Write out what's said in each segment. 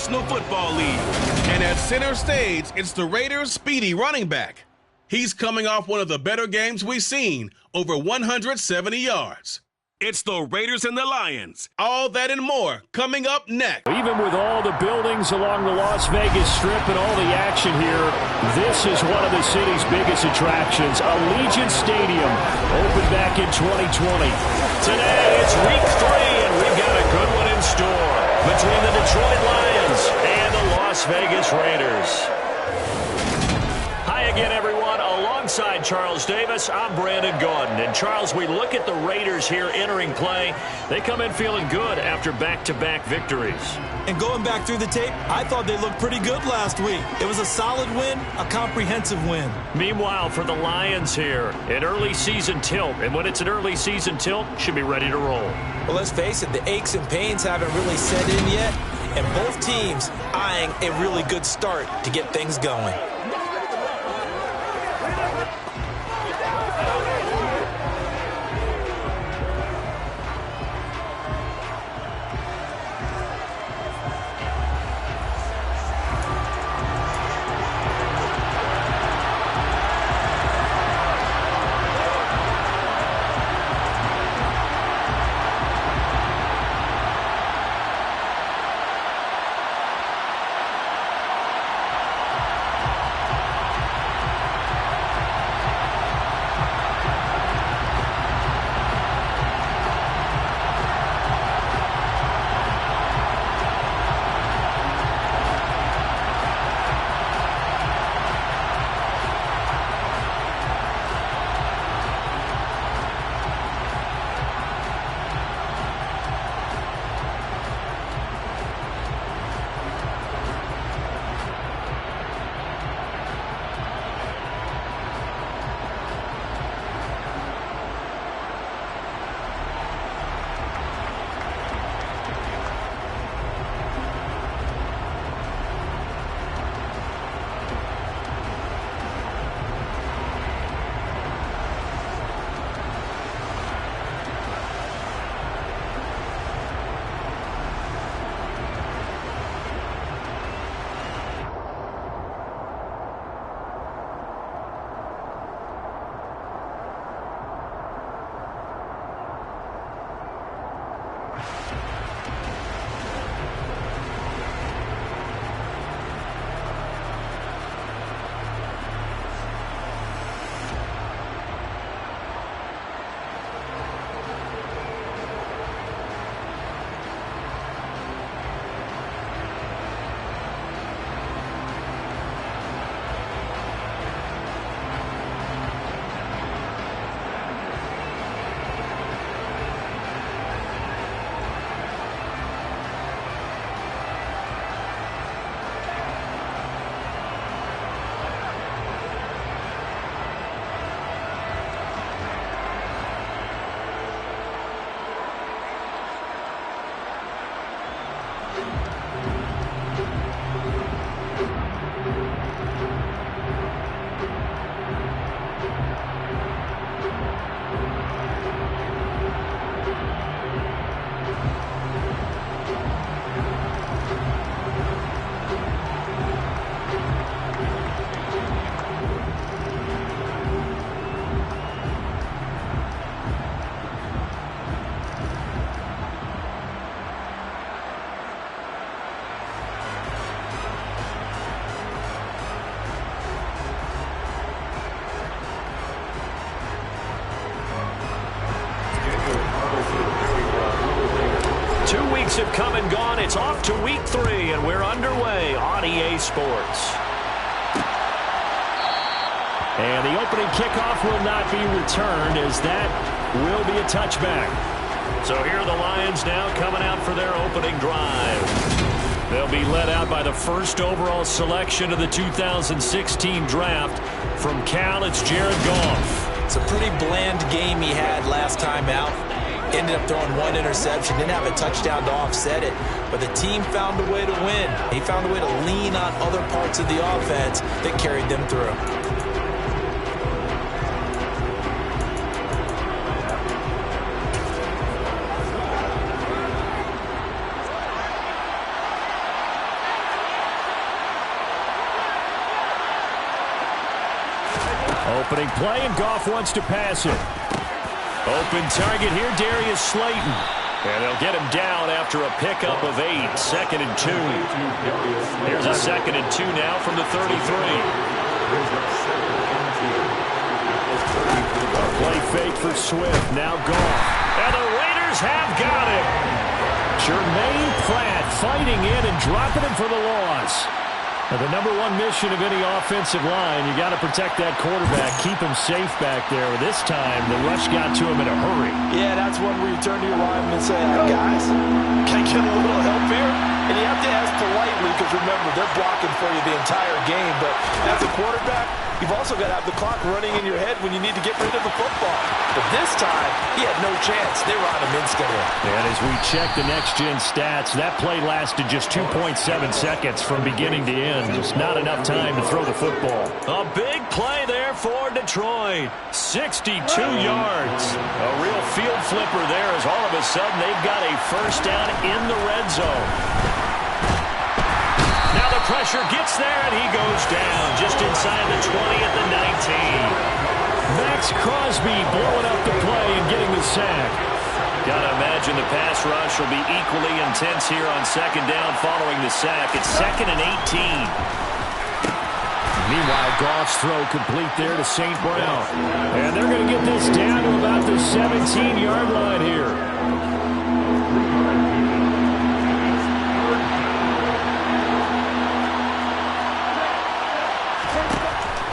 National Football League. And at center stage, it's the Raiders' speedy running back. He's coming off one of the better games we've seen, over 170 yards. It's the Raiders and the Lions. All that and more coming up next. Even with all the buildings along the Las Vegas Strip and all the action here, this is one of the city's biggest attractions. Allegiant Stadium opened back in 2020. Today it's week 3, and we've got a good one in store between the Detroit Lions and the Las Vegas Raiders. Hi again, everyone. Alongside Charles Davis, I'm Brandon Gaudin. And Charles, we look at the Raiders here entering play. They come in feeling good after back-to-back victories. And going back through the tape, I thought they looked pretty good last week. It was a solid win, a comprehensive win. Meanwhile, for the Lions here, an early season tilt. And when it's an early season tilt, should be ready to roll. Well, let's face it, the aches and pains haven't really set in yet. And both teams eyeing a really good start to get things going. Have come and gone. It's off to week 3, and we're underway on EA Sports. And the opening kickoff will not be returned, as that will be a touchback. So here are the Lions now coming out for their opening drive. They'll be led out by the first overall selection of the 2016 draft. From Cal, it's Jared Goff. It's a pretty bland game he had last time out. Ended up throwing 1 interception, didn't have a touchdown to offset it, but the team found a way to win. He found a way to lean on other parts of the offense that carried them through. Running play, and Goff wants to pass it. Open target here, Darius Slayton. And they'll get him down after a pickup of 8. 2nd and 2. Here's a 2nd and 2 now from the 33. A play fake for Swift. Now Goff. And the Raiders have got him. Jermaine Pratt fighting in and dropping him for the loss. Now, the number one mission of any offensive line, you got to protect that quarterback, keep him safe back there. This time, the rush got to him in a hurry. Yeah, that's one where you turn to your lineman and say, guys, can I get a little help here? And you have to ask politely because, remember, they're blocking for you the entire game. But as a quarterback, you've also got to have the clock running in your head when you need to get rid of the football. But this time, he had no chance. They were on him instantly. And as we check the next-gen stats, that play lasted just 2.7 seconds from beginning to end. Just not enough time to throw the football. A big play there for Detroit. 62 yards. A real field flipper there as all of a sudden they've got a first down in the red zone. Now the pressure gets there, and he goes down just inside the 20 at the 19. Max Crosby blowing up the play and getting the sack. Gotta imagine the pass rush will be equally intense here on 2nd down following the sack. It's 2nd and 18. Meanwhile, Goff's throw complete there to St. Brown. And they're going to get this down to about the 17-yard line here.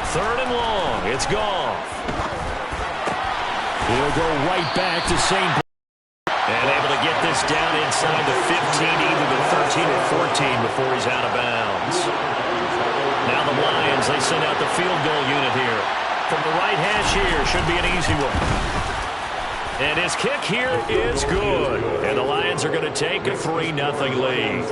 Third and long. It's Goff. He'll go right back to St. Brown. And able to get this down inside the 15, either the 13 or 14 before he's out of bounds. Now the Lions, they send out the field goal unit here. From the right hash here, should be an easy one. And his kick here is good. And the Lions are going to take a 3-0 lead.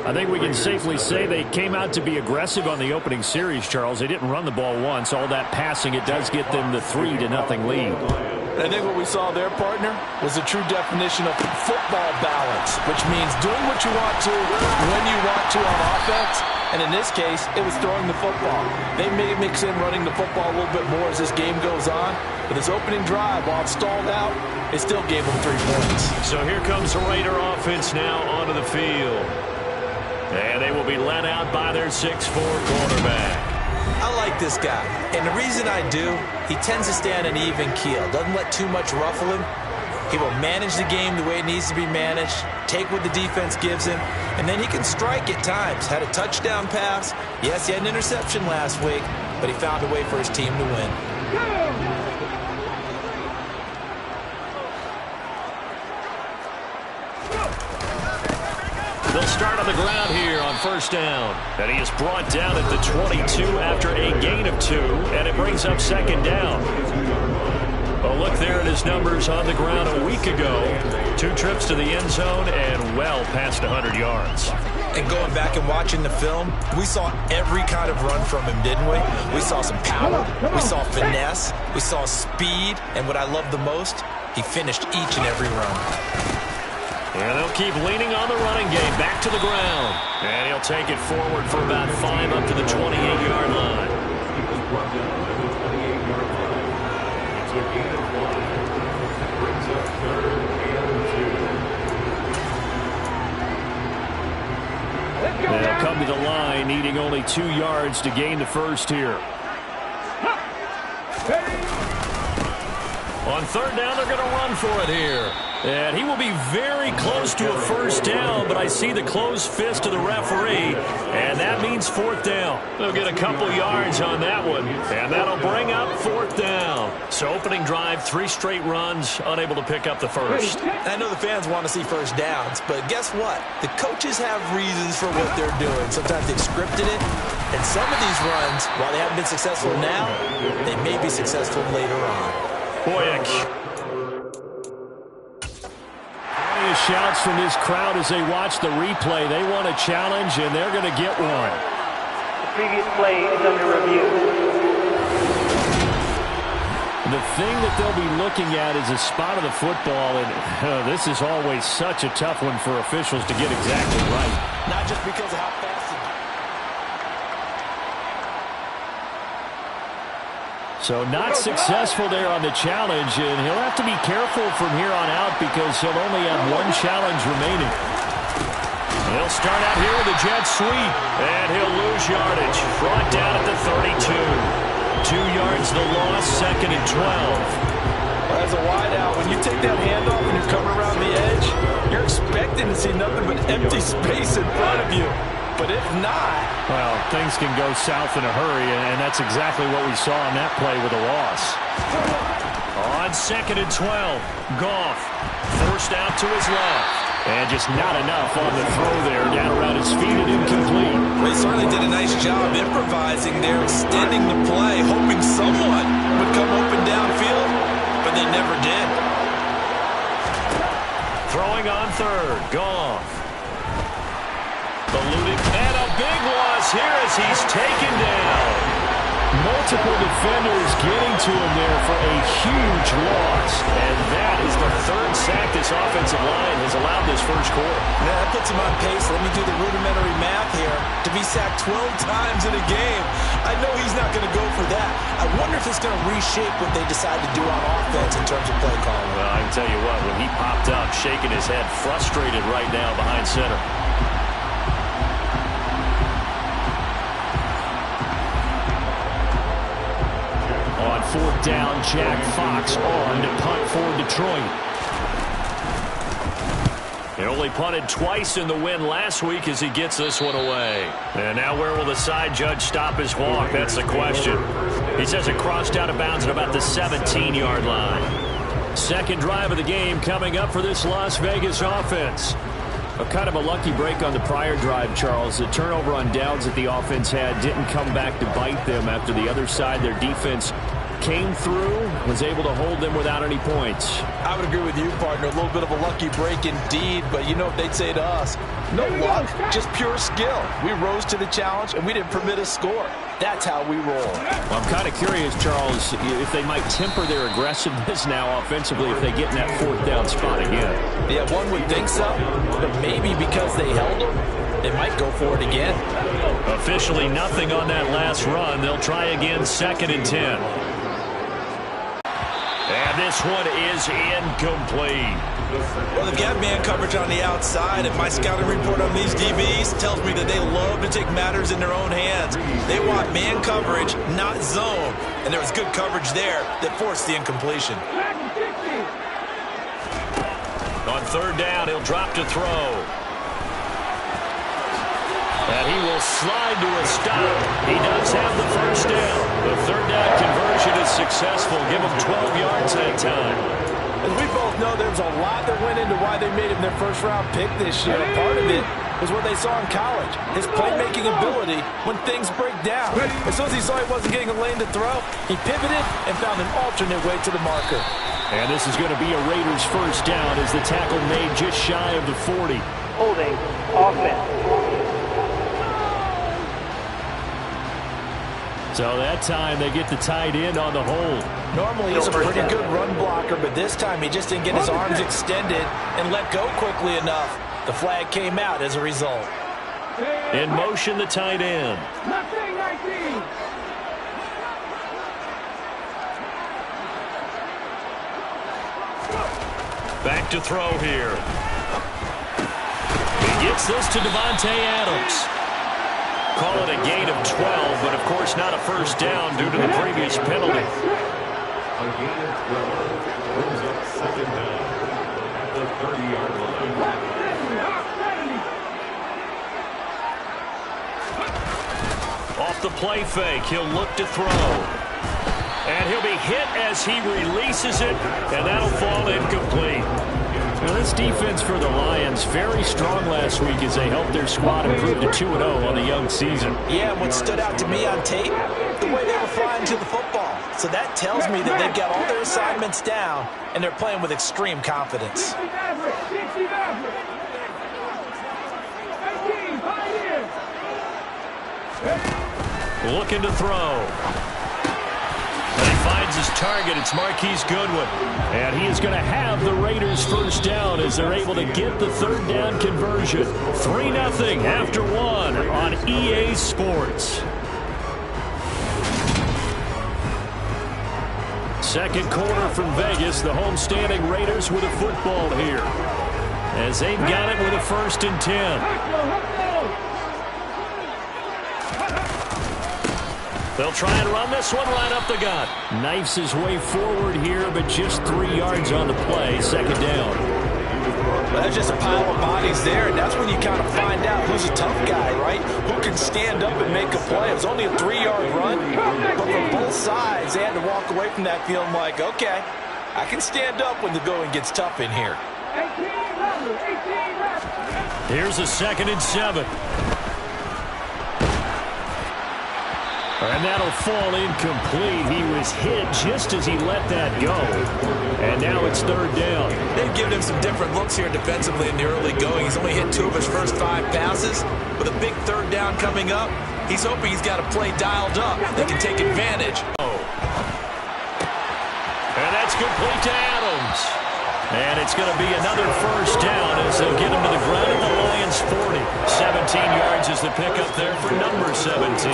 I think we can safely say they came out to be aggressive on the opening series, Charles. They didn't run the ball once. All that passing, it does get them the 3-0 lead. I think what we saw there, partner, was a true definition of football balance, which means doing what you want to, when you want to on offense. And in this case, it was throwing the football. They may mix in running the football a little bit more as this game goes on. But this opening drive, while it stalled out, it still gave them 3 points. So here comes the Raider offense now onto the field. And they will be led out by their 6'4" quarterback. I like this guy, and the reason I do, he tends to stay on an even keel. Doesn't let too much ruffle him. He will manage the game the way it needs to be managed, take what the defense gives him, and then he can strike at times. Had a touchdown pass. Yes, he had an interception last week, but he found a way for his team to win. They'll start on the ground here on 1st down. And he is brought down at the 22 after a gain of 2, and it brings up 2nd down. A look there at his numbers on the ground a week ago. 2 trips to the end zone and well past 100 yards. And going back and watching the film, we saw every kind of run from him, didn't we? We saw some power, we saw finesse, we saw speed, and what I love the most, he finished each and every run. And they'll keep leaning on the running game. Back to the ground. And he'll take it forward for about 5 up to the 28-yard line. They'll come to the line, needing only 2 yards to gain the first here. On 3rd down, they're going to run for it here. And he will be very close to a first down, but I see the closed fist of the referee, and that means 4th down. They'll get a couple yards on that one, and that'll bring up 4th down. So opening drive, 3 straight runs, unable to pick up the first. I know the fans want to see first downs, but guess what? The coaches have reasons for what they're doing. Sometimes they've scripted it, and some of these runs, while they haven't been successful now, they may be successful later on. Boyek. Shouts from this crowd as they watch the replay. They want a challenge, and they're going to get one. The previous play is under review. The thing that they'll be looking at is a spot of the football, and this is always such a tough one for officials to get exactly right. Not just because of how fast So not successful there on the challenge, and he'll have to be careful from here on out because he'll only have one challenge remaining. He'll start out here with a jet sweep, and he'll lose yardage. Brought down at the 32. 2 yards the loss, 2nd and 12. Well, as a wideout, when you take that handoff and you're coming around the edge, you're expecting to see nothing but empty space in front of you. But if not... Well, things can go south in a hurry, and that's exactly what we saw on that play with a loss. On 2nd and 12, Goff forced out to his left. And just not enough on the throw there, down around his feet and incomplete. Well, he certainly did a nice job improvising there, extending the play, hoping someone would come open downfield, but they never did. Throwing on 3rd, Goff. Eluding, and a big loss here as he's taken down. Multiple defenders getting to him there for a huge loss. And that is the 3rd sack this offensive line has allowed this first quarter. Yeah, that puts him on pace. Let me do the rudimentary math here. To be sacked 12 times in a game, I know he's not going to go for that. I wonder if it's going to reshape what they decide to do on offense in terms of play calling. Well, I can tell you what, when he popped up, shaking his head, frustrated right now behind center. On 4th down, Jack Fox on to punt for Detroit. He only punted twice in the win last week as he gets this one away. And now where will the side judge stop his walk? That's the question. He says it crossed out of bounds at about the 17-yard line. Second drive of the game coming up for this Las Vegas offense. A kind of a lucky break on the prior drive, Charles. The turnover on downs that the offense had didn't come back to bite them after the other side. Their defense came through, was able to hold them without any points. I would agree with you, partner. A little bit of a lucky break indeed, but you know what they'd say to us? No luck, just pure skill. We rose to the challenge, and we didn't permit a score. That's how we roll. Well, I'm kind of curious, Charles, if they might temper their aggressiveness now offensively if they get in that 4th down spot again. Yeah, one would think so, but maybe because they held them, they might go for it again. Officially nothing on that last run. They'll try again, 2nd and 10. And this one is incomplete. Well, they've got man coverage on the outside, and my scouting report on these DBs tells me that they love to take matters in their own hands. They want man coverage, not zone. And there was good coverage there that forced the incompletion. On 3rd down, he'll drop to throw. And he will slide to a stop. He does have the first down. The 3rd down conversion is successful. Give him 12 yards that time. As we both know, there's a lot that went into why they made him their first-round pick this year. Part of it was what they saw in college, his playmaking ability when things break down. As soon as he saw he wasn't getting a lane to throw, he pivoted and found an alternate way to the marker. And this is going to be a Raiders first down as the tackle made just shy of the 40. Holding offense. So that time they get the tight end on the hold. Normally he's a pretty good run blocker, but this time he just didn't get his arms extended and let go quickly enough. The flag came out as a result. In motion, the tight end. Back to throw here. He gets this to Devontae Adams. Call it a gain of 12, but of course not a first down due to the previous penalty. A gain of 12 brings up 2nd down at the 30-yard line. Off the play fake, he'll look to throw. And he'll be hit as he releases it, and that'll fall incomplete. Now, this defense for the Lions, very strong last week as they helped their squad improve to 2-0 on the young season. Yeah, and what stood out to me on tape, the way they were flying to the football. So that tells me that they've got all their assignments down, and they're playing with extreme confidence. Looking to throw. And he finds his target. It's Marquise Goodwin. And he is going to have the Raiders first down as they're able to get the 3rd down conversion. 3-0 after 1 on EA Sports. Second quarter from Vegas. The homestanding Raiders with a football here, as they've got it with a 1st and 10. They'll try and run this one right up the gut. Knifes his way forward here, but just 3 yards on the play. 2nd down. That's just a pile of bodies there, and that's when you kind of find out who's a tough guy, right? Who can stand up and make a play. It was only a 3-yard run, but for both sides, they had to walk away from that feeling like, okay, I can stand up when the going gets tough in here. Here's a 2nd and 7. And that'll fall incomplete. He was hit just as he let that go. And now it's 3rd down. They've given him some different looks here defensively in the early going. He's only hit 2 of his first 5 passes. With a big 3rd down coming up, he's hoping he's got a play dialed up. They can take advantage. And that's complete to Adams. And it's going to be another 1st down as they'll get him to the ground at the Lions' 40. 17 yards is the pickup there for number 17.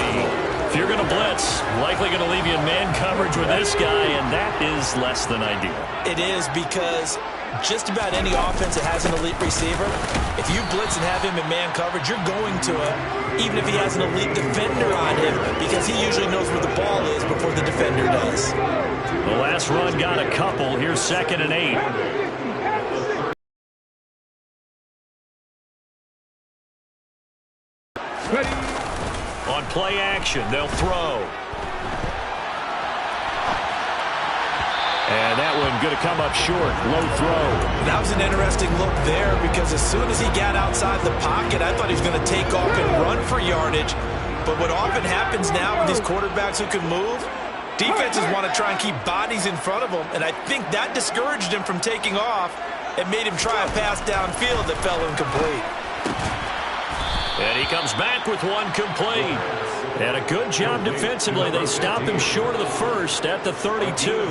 If you're going to blitz, likely going to leave you in man coverage with this guy, and that is less than ideal. It is, because just about any offense that has an elite receiver, if you blitz and have him in man coverage, you're going to him, even if he has an elite defender on him, because he usually knows where the ball is before the defender does. The last run got a couple. Here's 2nd and 8. Ready. On play action, they'll throw. And that one going to come up short. Low throw. That was an interesting look there, because as soon as he got outside the pocket, I thought he was going to take off and run for yardage. But what often happens now with these quarterbacks who can move, defenses want to try and keep bodies in front of them, and I think that discouraged him from taking off and made him try a pass downfield that fell incomplete. And he comes back with one complete. And a good job defensively. They stop him short of the 1st at the 32.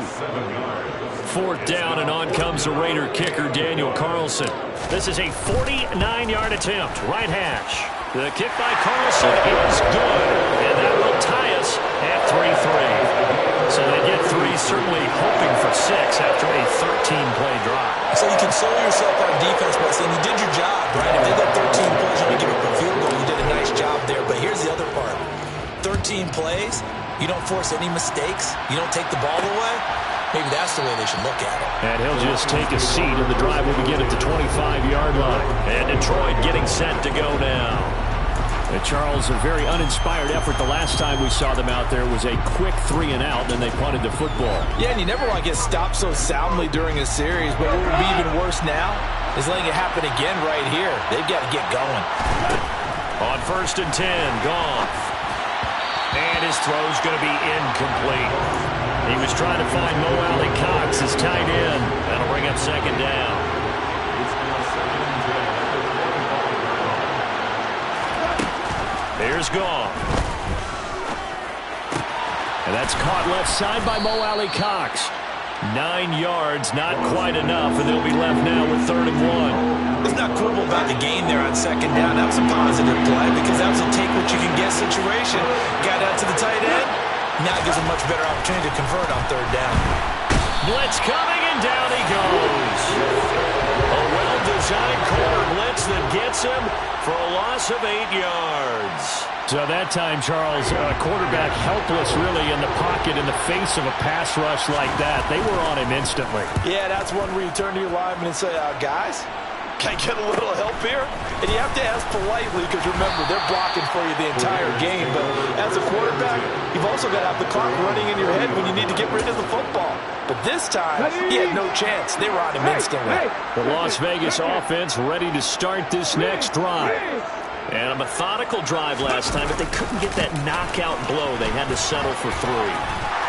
4th down, and on comes the Raider kicker, Daniel Carlson. This is a 49-yard attempt. Right hash. The kick by Carlson is good, and that will tie us at 3-3. So they get 3, certainly hoping for 6 after a 13-play drive. So you console yourself on defense by saying you did your job, right? If they got 13 plays, you give up a field goal. You did a nice job there. But here's the other part. 13 plays, you don't force any mistakes, you don't take the ball away. Maybe that's the way they should look at it. And he'll just take a seat, and the drive will begin at the 25-yard line. And Detroit getting set to go now. And Charles, a very uninspired effort. The last time we saw them out there was a quick 3 and out, and then they punted the football. Yeah, and you never want to get stopped so soundly during a series, but what would be even worse now is letting it happen again right here. They've got to get going. On 1st and 10, Goff. And his throw's going to be incomplete. He was trying to find Mo Alley Cox, his tight end. That'll bring up 2nd down. Here's Goff. And that's caught left side by Mo Alley Cox. 9 yards, not quite enough, and they'll be left now with 3rd and 1. Let's not quibble about the gain there on 2nd down. That was a positive play, because that was a take-what-you-can-get situation. Got out to the tight end. Now it gives a much better opportunity to convert on 3rd down. Blitz coming, and down he goes. A well-designed corner blitz that gets him for a loss of 8 yards. So that time, Charles, quarterback helpless really in the pocket in the face of a pass rush like that. They were on him instantly. Yeah, that's one where you turn to your lineman and say, guys, can I get a little help here? And you have to ask politely, because remember, they're blocking for you the entire game. But as a quarterback, you've also got to have the clock running in your head when you need to get rid of the football. But this time, he had no chance. They were on him instantly. The Las Vegas offense ready to start this next drive. And a methodical drive last time, but they couldn't get that knockout blow. They had to settle for 3.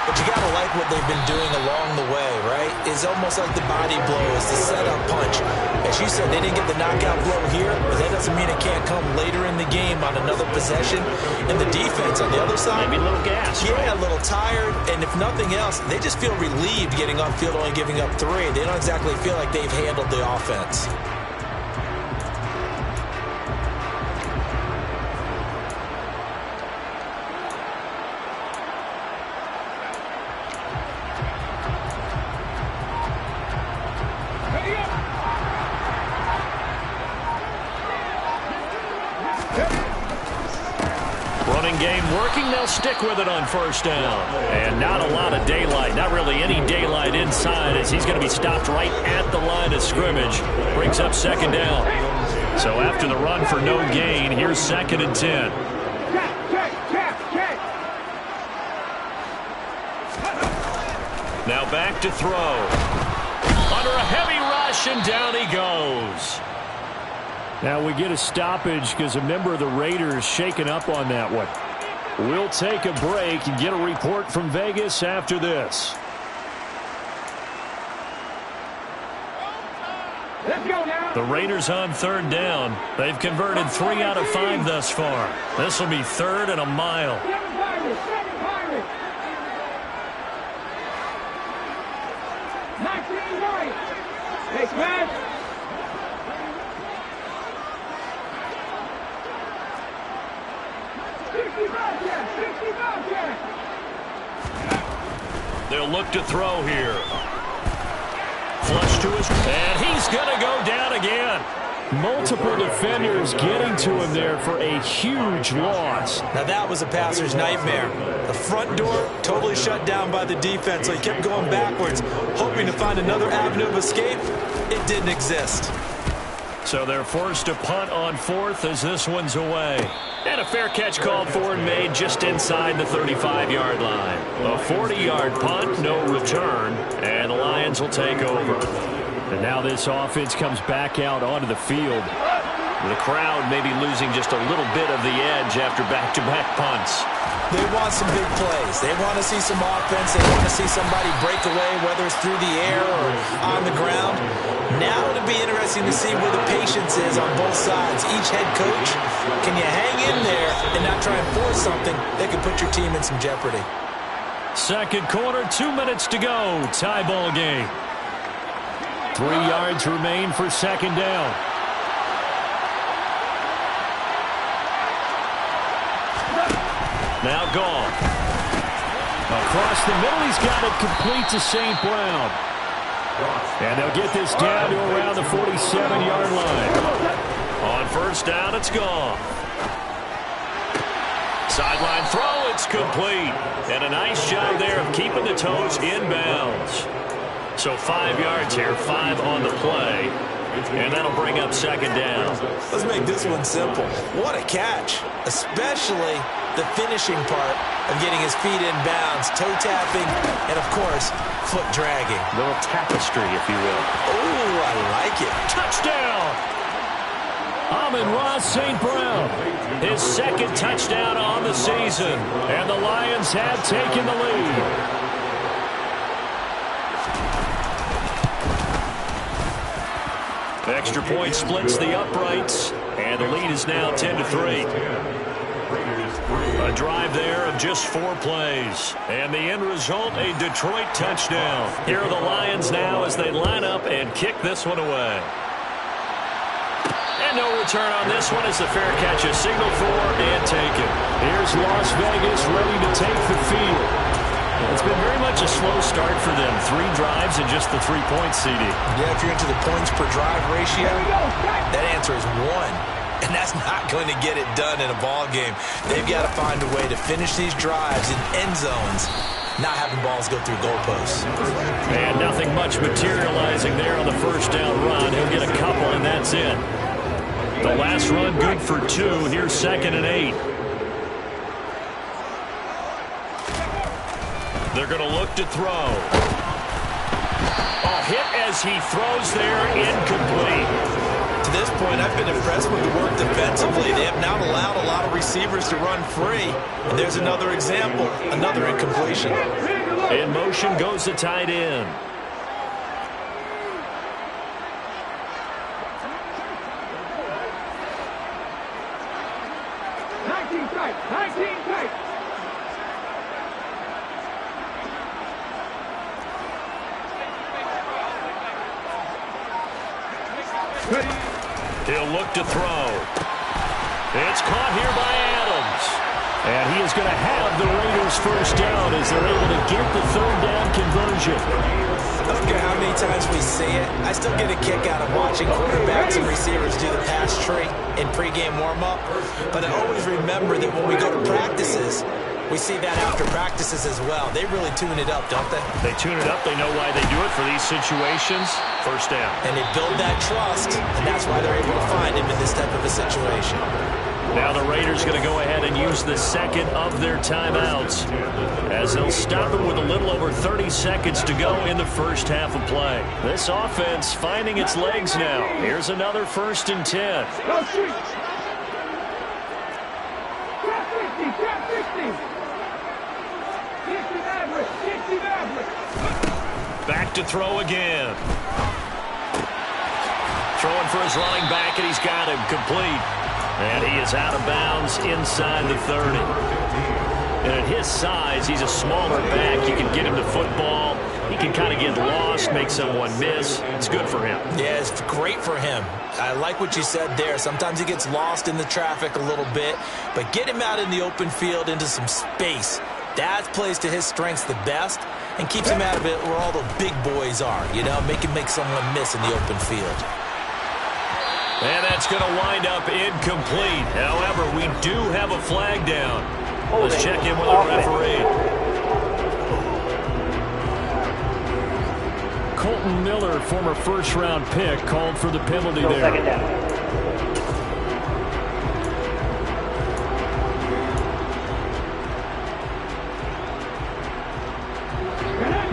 But you got to like what they've been doing along the way, right? It's almost like the body blow is the setup punch. As you said, they didn't get the knockout blow here, but that doesn't mean it can't come later in the game on another possession. And the defense on the other side, maybe a little gas. Yeah, right? A little tired. And if nothing else, they just feel relieved getting off field, only giving up 3. They don't exactly feel like they've handled the offense. working. They'll stick with it on first down. And not a lot of daylight, not really any daylight inside, as he's going to be stopped right at the line of scrimmage. Brings up second down. So after the run for no gain, here's 2nd and 10. Now back to throw. Under a heavy rush, and down he goes. Now we get a stoppage because a member of the Raiders shaken up on that one. We'll take a break and get a report from Vegas after this. Let's go now. The Raiders on 3rd down. They've converted 3 out of 5 thus far. This will be 3rd and a mile. Thanks, man. They'll look to throw here. Flush to his, and he's going to go down again. Multiple defenders getting to him there for a huge loss. Now that was a passer's nightmare. The front door totally shut down by the defense, so he kept going backwards, hoping to find another avenue of escape. It didn't exist. So they're forced to punt on 4th as this one's away. And a fair catch called for and made just inside the 35-yard line. A 40-yard punt, no return, and the Lions will take over. And now this offense comes back out onto the field. The crowd may be losing just a little bit of the edge after back-to-back punts. They want some big plays. They want to see some offense. They want to see somebody break away, whether it's through the air or on the ground. Now it'll be interesting to see where the patience is on both sides. Each head coach, can you hang in there and not try and force something that could put your team in some jeopardy? Second quarter, 2 minutes to go. Tie ball game. 3 yards remain for second down. Now gone. Across the middle, he's got it complete to St. Brown. And they'll get this down to around the 47-yard line. On first down, it's gone. Sideline throw, it's complete. And a nice job there of keeping the toes inbounds. So 5 yards here, 5 on the play. And that'll bring up second down. Let's make this one simple. What a catch, especially the finishing part of getting his feet in bounds, toe tapping, and of course, foot dragging. A little tapestry, if you will. Oh, I like it. Touchdown! Amon-Ra St. Brown, his 2nd touchdown on the season. And the Lions have taken the lead. Extra point splits the uprights, and the lead is now 10-3. A drive there of just 4 plays, and the end result, a Detroit touchdown. Here are the Lions now as they line up and kick this one away. And no return on this one as the fair catch is signaled for and taken. Here's Las Vegas ready to take the field. It's been very much a slow start for them. 3 drives and just the 3 points, CD. Yeah, if you're into the points per drive ratio, that answer is 1. And that's not going to get it done in a ball game. They've got to find a way to finish these drives in end zones, not having balls go through goalposts. And nothing much materializing there on the first down run. He'll get a couple, and that's it. The last run good for 2. Here's 2nd and 8. They're going to look to throw. A hit as he throws there, incomplete. To this point, I've been impressed with the work defensively. They have not allowed a lot of receivers to run free. And there's another example, another incompletion. In motion goes the tight end. He'll look to throw. It's caught here by Adams. And he is going to have the Raiders first down as they're able to get the 3rd down conversion. I don't care how many times we see it. I still get a kick out of watching quarterbacks and receivers do the pass tree in pregame warm-up. But I always remember that when we go to practices, we see that after practices as well. They really tune it up, don't they? They tune it up. They know why they do it for these situations. First down. And they build that trust, and that's why they're able to find him in this type of a situation. Now the Raiders going to go ahead and use the second of their timeouts as they'll stop it with a little over 30 seconds to go in the first half of play. This offense finding its legs now. Here's another 1st and 10. Go street. Trap 50, trap 50. 50 average, 50 average. Back to throw again. Throwing for his running back, and he's got him complete. And he is out of bounds inside the 30. And at his size, he's a smaller back. You can get him to football. He can kind of get lost, make someone miss. It's good for him. Yeah, it's great for him. I like what you said there. Sometimes he gets lost in the traffic a little bit, but get him out in the open field into some space. That plays to his strengths the best and keeps him out of it where all the big boys are, you know, make someone miss in the open field. And that's going to wind up incomplete. However, we do have a flag down. Let's check in with the referee. Colton Miller, former first-round pick, called for the penalty there. Second down.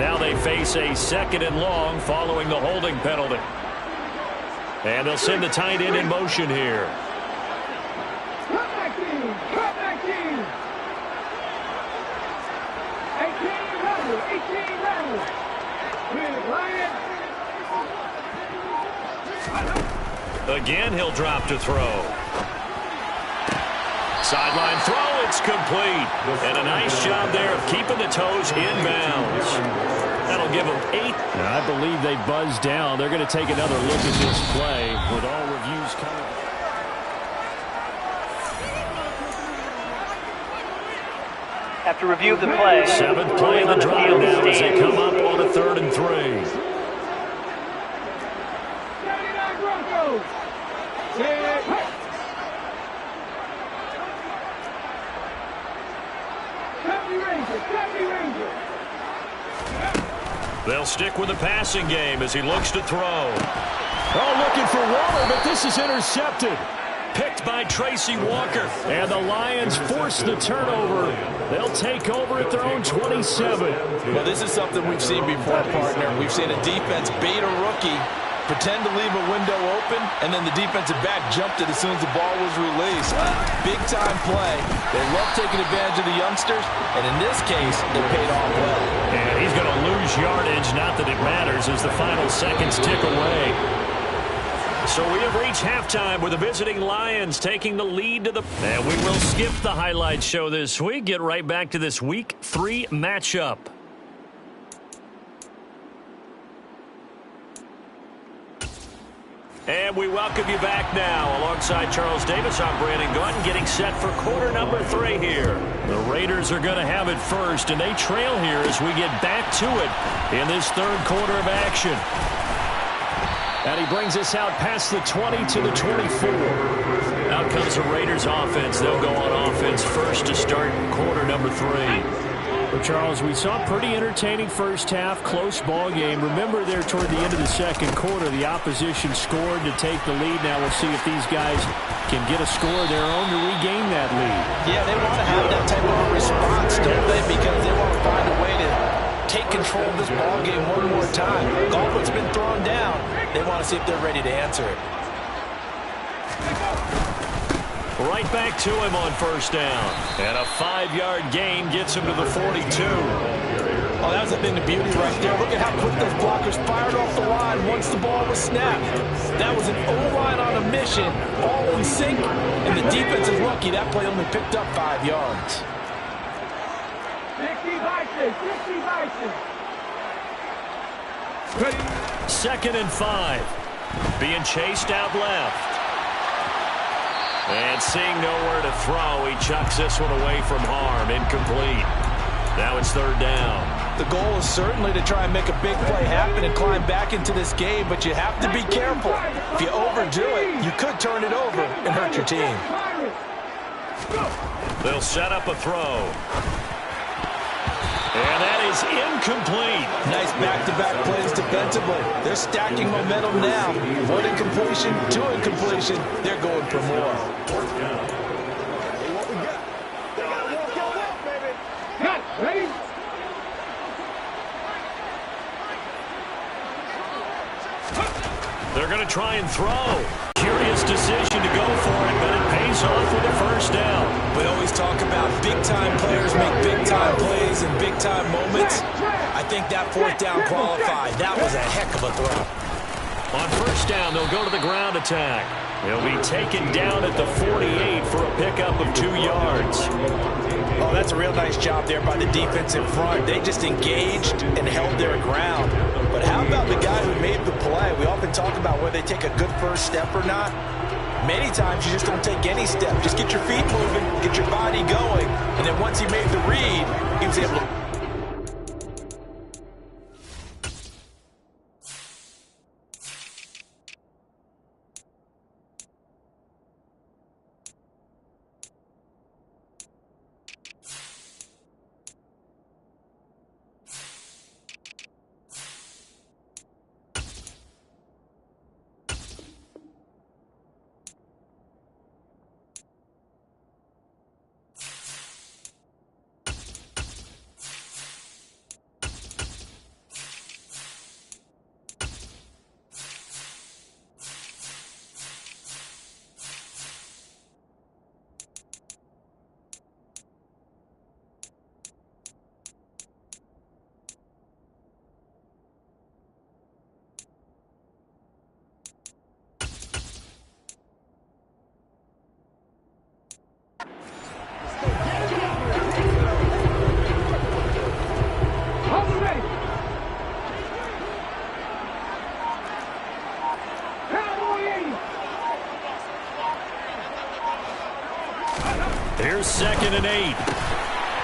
Now they face a 2nd and long following the holding penalty. And they'll send the tight end in motion here. Cut back team, cut back team. 18 level, 18 level. Lion. Again, he'll drop to throw. Sideline throw, it's complete. And a nice job there of keeping the toes in bounds. That'll give them 8. And I believe they buzzed down. They're going to take another look at this play with all reviews coming. After review of the play, 7th play of the drive now as they come up on a 3rd and 3. 79 Broncos. Copy Ranger. They'll stick with the passing game as he looks to throw. Oh, looking for Waller, but this is intercepted. Picked by Tracy Walker. And the Lions force the turnover. They'll take over at their own 27. Well, this is something we've seen before, partner. We've seen a defense bait a rookie, pretend to leave a window open, and then the defensive back jumped it as soon as the ball was released. Big-time play. They love taking advantage of the youngsters, and in this case, it paid off well. And he's going to lose yardage, not that it matters, as the final seconds tick away. So we have reached halftime with the visiting Lions taking the lead to the... And we will skip the highlight show this week. Get right back to this Week 3 matchup. And we welcome you back now. Alongside Charles Davis, I'm Brandon Gaunt, getting set for quarter number 3 here. The Raiders are going to have it first, and they trail here as we get back to it in this 3rd quarter of action. And he brings us out past the 20 to the 24. Out comes the Raiders offense. They'll go on offense first to start quarter number 3. Well, Charles, we saw a pretty entertaining first half, close ball game. Remember there toward the end of the 2nd quarter, the opposition scored to take the lead. Now we'll see if these guys can get a score of their own to regain that lead. Yeah, they want to have that type of a response, don't they? Because they want to find a way to take control of this ball game one more time. Gauntlet's been thrown down. They want to see if they're ready to answer it. Right back to him on first down. And a 5-yard gain gets him to the 42. Oh, that was the thing, the beauty right there. Look at how quick those blockers fired off the line once the ball was snapped. That was an O-line on a mission, all in sync, and the defense is lucky that play only picked up 5 yards. 60 Bison. 2nd and 5. Being chased out left. And seeing nowhere to throw, he chucks this one away from harm. Incomplete. Now it's 3rd down. The goal is certainly to try and make a big play happen and climb back into this game, but you have to be careful. If you overdo it, you could turn it over and hurt your team. They'll set up a throw. And that is incomplete. Nice back-to-back plays defensively. They're stacking momentum now. One incompletion, two incompletion. They're going for more. Cut, ready? They're going to try and throw. Curious decision to go for it, but it pays off with a first down. We always talk about big-time players make big-time plays in big-time moments. I think that fourth down qualified. That was a heck of a throw. On first down, they'll go to the ground attack. They'll be taken down at the 48 for a pickup of 2 yards. Oh, that's a real nice job there by the defense in front. They just engaged and held their ground. But how about the guy who made the play? We often talk about whether they take a good first step or not. Many times you just don't take any step. Just get your feet moving, get your body going, and then once he made the read, he was able to... Here's 2nd and 8.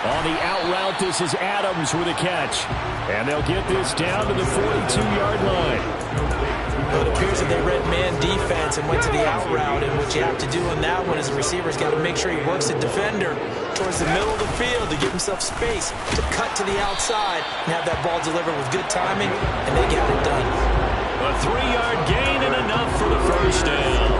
On the out route, this is Adams with a catch. And they'll get this down to the 42-yard line. Well, it appears that they read man defense and went to the out route, and what you have to do on that one is the receiver's got to make sure he works the defender towards the middle of the field to give himself space to cut to the outside and have that ball delivered with good timing, and they got it done. A 3-yard gain and enough for the first down.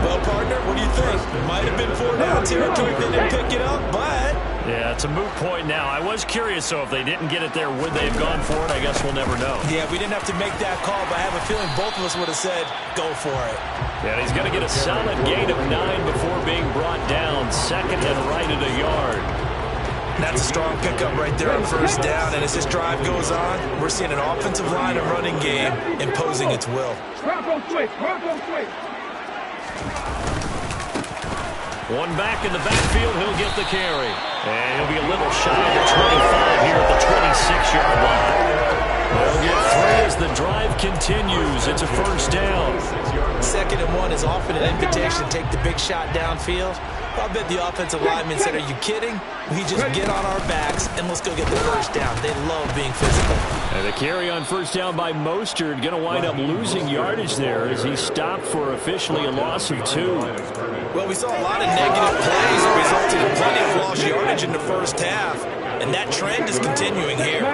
Well, partner, what do you think? Might have been 4 down territory if they didn't pick it up, but... Yeah, it's a moot point now. I was curious, so if they didn't get it there, would they have gone for it? I guess we'll never know. Yeah, we didn't have to make that call, but I have a feeling both of us would have said, go for it. Yeah, he's going to get a solid gain of 9 before being brought down. 2nd and right at a yard. That's a strong pickup right there on first down, and as this drive goes on, we're seeing an offensive line and running game imposing its will. Bronco switch, Bronco switch. One back in the backfield, he'll get the carry. And he'll be a little shy of the 25 here at the 26-yard line. They'll get 3 as the drive continues. It's a first down. 2nd and 1 is often an invitation to take the big shot downfield. I bet the offensive lineman said, are you kidding? We just get on our backs and let's go get the first down. They love being physical. And the carry on first down by Mostert, going to wind up losing yardage there as he stopped for officially a loss of 2. Well, we saw a lot of negative plays that resulted in plenty of lost yardage in the first half, and that trend is continuing here.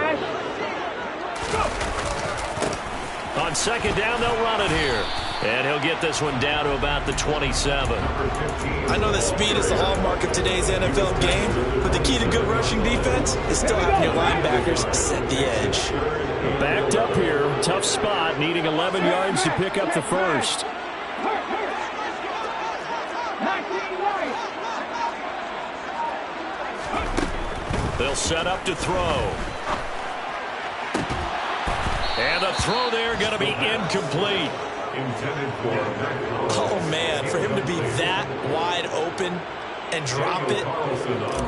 On 2nd down, they'll run it here. And he'll get this one down to about the 27. I know that speed is the hallmark of today's NFL game, but the key to good rushing defense is still having your linebackers set the edge. Backed up here, tough spot, needing 11 yards to pick up the first. They'll set up to throw. And a throw there going to be incomplete. Oh, man, for him to be that wide open and drop it.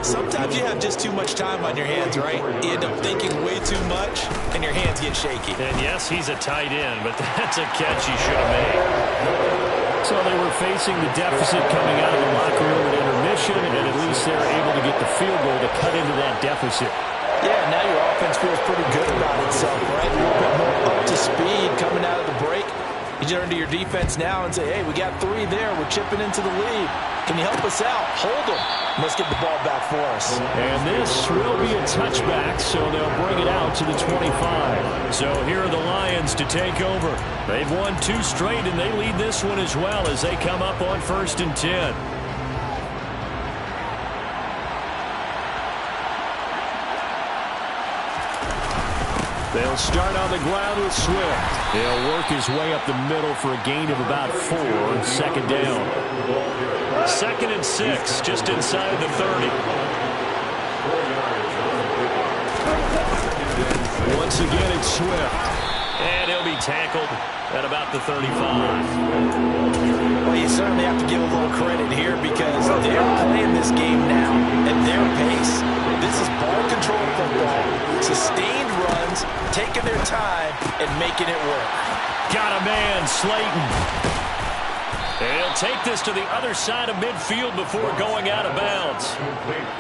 Sometimes you have just too much time on your hands, right? You end up thinking way too much, and your hands get shaky. And yes, he's a tight end, but that's a catch he should have made. So they were facing the deficit coming out of the locker room at intermission, and at least they're able to get the field goal to cut into that deficit. Yeah, now your offense feels pretty good about itself, right? A little bit more up to speed coming out of the break. You turn to your defense now and say, hey, we got 3 there. We're chipping into the lead. Can you help us out? Hold them. Let's get the ball back for us. And this will be a touchback, so they'll bring it out to the 25. So here are the Lions to take over. They've won 2 straight, and they lead this one as well as they come up on 1st and 10. They'll start on the ground with Swift. He'll work his way up the middle for a gain of about 4, 2nd down. 2nd and 6, just inside the 30. Once again, it's Swift. And he'll be tackled at about the 35. Well, you certainly have to give a little credit here because they're playing this game now at their pace. This is ball control football, sustained runs, taking their time, and making it work. Got a man, Slayton. He'll take this to the other side of midfield before going out of bounds.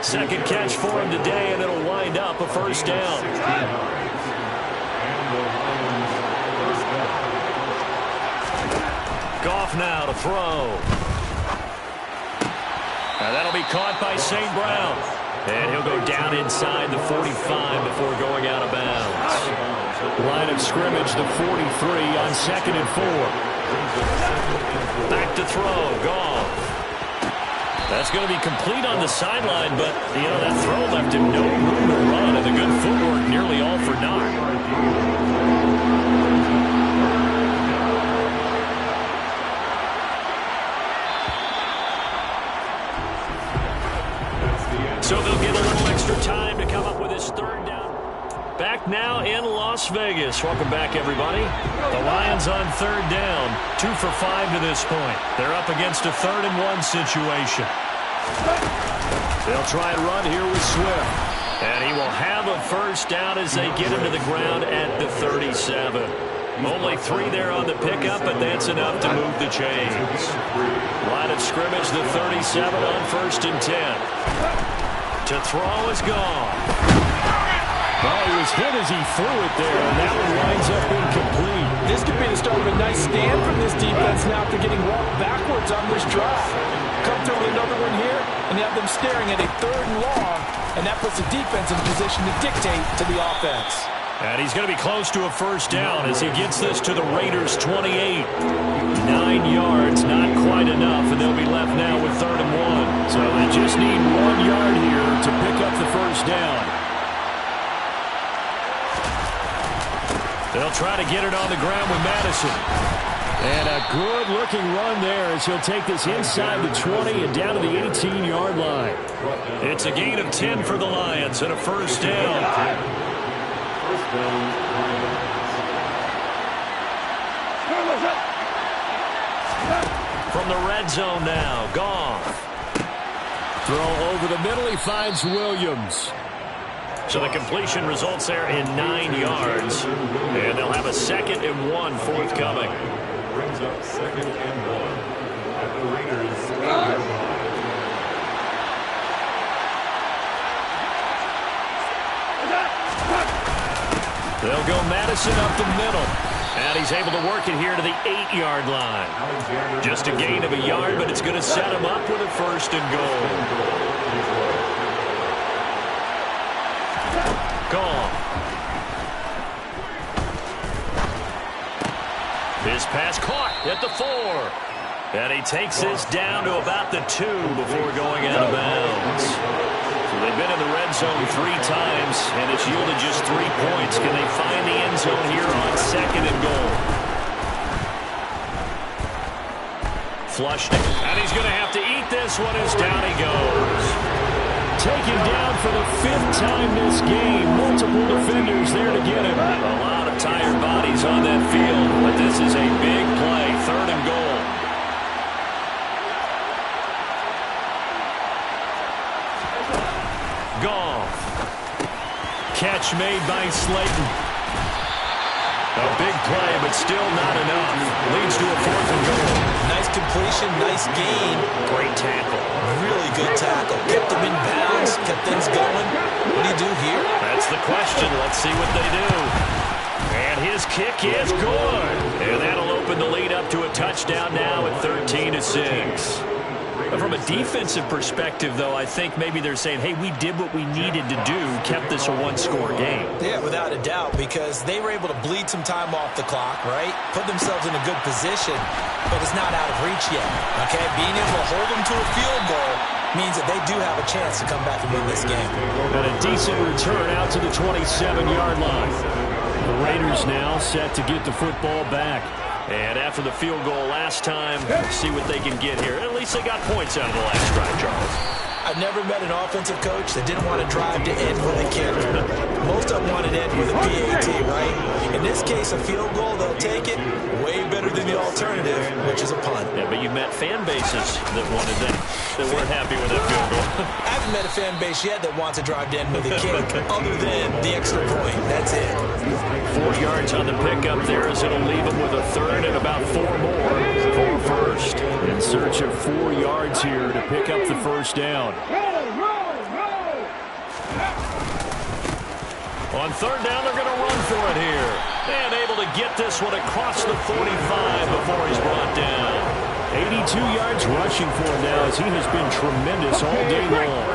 2nd catch for him today, and it'll wind up a 1st down. Goff now to throw. And that'll be caught by St. Brown. And he'll go down inside the 45 before going out of bounds. Line of scrimmage, the 43 on 2nd and 4. Back to throw, Goff. That's going to be complete on the sideline, but, you know, that throw left him no room to run, and the good footwork nearly all for naught. So they'll get a little extra time to come up with his 3rd down. Back now in Las Vegas. Welcome back, everybody. The Lions on 3rd down. 2 for 5 to this point. They're up against a 3rd and 1 situation. They'll try and run here with Swift. And he will have a 1st down as they get him to the ground at the 37. Only 3 there on the pickup, but that's enough to move the chains. Line of scrimmage, the 37 on 1st and 10. To throw is gone. Oh, he was hit as he threw it there, and that one winds up incomplete. This could be the start of a nice stand from this defense now after getting walked backwards on this drive. Come through with another one here, and you have them staring at a 3rd and long, and that puts the defense in position to dictate to the offense. And he's going to be close to a 1st down as he gets this to the Raiders' 28. 9 yards, not quite enough, and they'll be left now with 3rd and 1. So they just need 1 yard here to pick up the 1st down. They'll try to get it on the ground with Madison. And a good-looking run there as he'll take this inside the 20 and down to the 18-yard line. It's a gain of 10 for the Lions and a 1st down. From the red zone now, Goff. Throw over the middle, he finds Williams. So the completion results there in 9 yards. And they'll have a 2nd and 1 forthcoming. Brings up 2nd and 1 at the Raiders' 8-yard line. They'll go Madison up the middle. And he's able to work it here to the 8-yard line. Just a gain of a yard, but it's going to set him up with a 1st and goal. Gone. His pass caught at the 4. And he takes this down to about the 2 before going out of bounds. So they've been in the red zone 3 times, and it's yielded just 3 points. Can they find the end zone here on 2nd and goal? Flushed it, and he's going to have to eat this one as down he goes. Taken down for the 5th time this game. Multiple defenders there to get him. A lot of tired bodies on that field, but this is a big play. 3rd and goal. Goff. Catch made by Slayton. A big play, but still not enough. Leads to a 4th and goal. Nice completion, nice gain. Great tackle. Really good tackle. Kept them in bounds, kept things going. What do you do here? That's That's the question. Let's see what they do. And his kick is good. And that'll open the lead up to a touchdown now at 13-6. From a defensive perspective, though, I think maybe they're saying, hey, we did what we needed to do, kept this a one-score game. Yeah, without a doubt, because they were able to bleed some time off the clock, right? Put themselves in a good position, but it's not out of reach yet, okay? Being able to hold them to a field goal means that they do have a chance to come back and win this game. And a decent return out to the 27-yard line. The Raiders now set to get the football back. And after the field goal last time, see what they can get here. At least they got points out of the last drive, Charles. I've never met an offensive coach that didn't want to drive to end with a kick. Most of them wanted to end with a PAT, right? In this case, a field goal, they'll take it way better than the alternative, which is a punt. Yeah, but you met fan bases that wanted that weren't happy with that field goal. I haven't met a fan base yet that wants to drive to end with a kick other than the extra point. That's it. 4 yards on the pickup there as it'll leave them with a third and about 4 more for first. In search of 4 yards here to pick up the first down. On third down, they're going to run for it here. And able to get this one across the 45 before he's brought down. 82 yards rushing for him now as he has been tremendous all day long.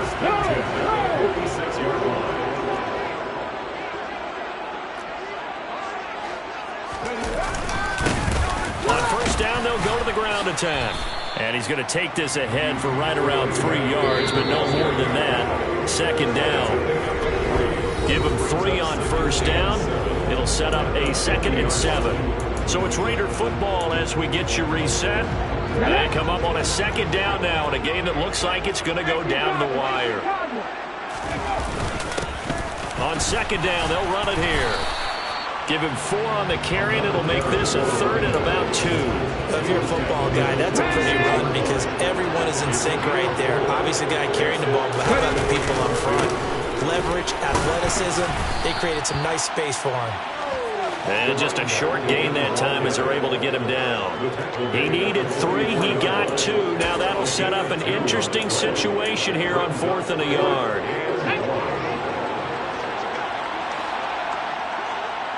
On first down, they'll go to the ground attack. And he's going to take this ahead for right around 3 yards, but no more than that. Second down. Give him 3 on first down. It'll set up a 2nd and 7. So it's Raider football as we get you reset. And come up on a 2nd down now in a game that looks like it's going to go down the wire. On 2nd down, they'll run it here. Give him 4 on the carry, and it'll make this a 3rd and about 2. If you're a football guy, that's a pretty run because everyone is in sync right there. Obviously, the guy carrying the ball, but how about the people up front? Leverage, athleticism, they created some nice space for him. And just a short gain that time as they're able to get him down. He needed 3, he got 2. Now that'll set up an interesting situation here on 4th and a yard.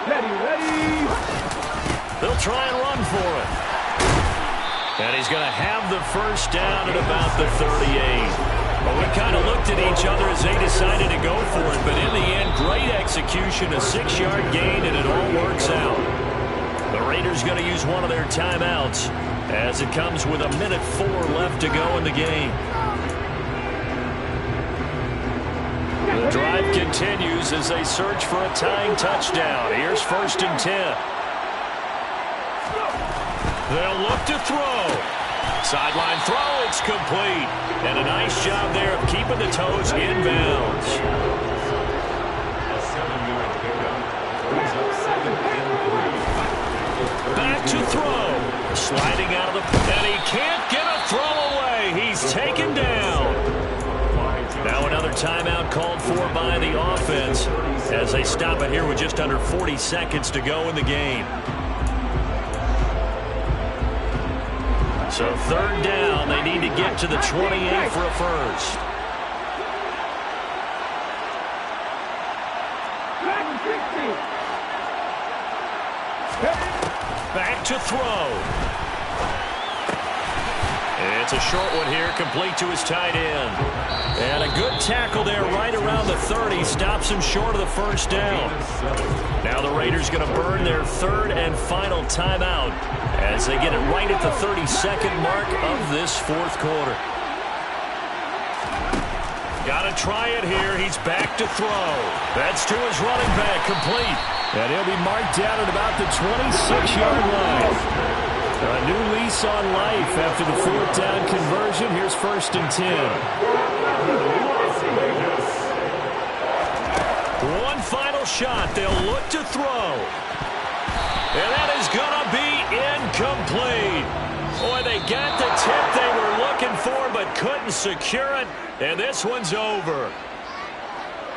Ready. They'll try and run for it. And he's going to have the first down at about the 38. Well, we kind of looked at each other as they decided to go for it, but in the end, great execution, a 6-yard gain, and it all works out. The Raiders going to use one of their timeouts as it comes with 1:04 left to go in the game. The drive continues as they search for a tying touchdown. Here's 1st and 10. They'll look to throw. Sideline throw, it's complete. And a nice job there of keeping the toes inbounds. A 7-yard pickup brings up 2nd and 3. Back to throw. Sliding out of the... And he can't get a throw away. He's taken down. Now another timeout called for by the offense as they stop it here with just under 40 seconds to go in the game. So 3rd down, they need to get to the 28 for a first. Back to throw. It's a short one here, complete to his tight end. And a good tackle there right around the 30. Stops him short of the first down. Now the Raiders going to burn their 3rd and final timeout as they get it right at the 32nd mark of this 4th quarter. Got to try it here. He's back to throw. That's to his running back, complete. And he'll be marked down at about the 26-yard line. A new lease on life after the 4th down conversion. Here's 1st and 10. One final shot. They'll look to throw. And that is going to be incomplete. Boy, they got the tip they were looking for but couldn't secure it. And this one's over.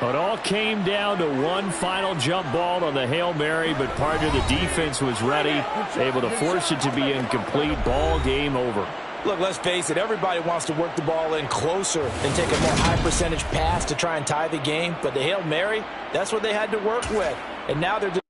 It all came down to one final jump ball on the Hail Mary, but part of the defense was ready, able to force it to be incomplete. Ball game over. Look, let's face it, everybody wants to work the ball in closer and take a more high-percentage pass to try and tie the game. But the Hail Mary, that's what they had to work with. And now they're just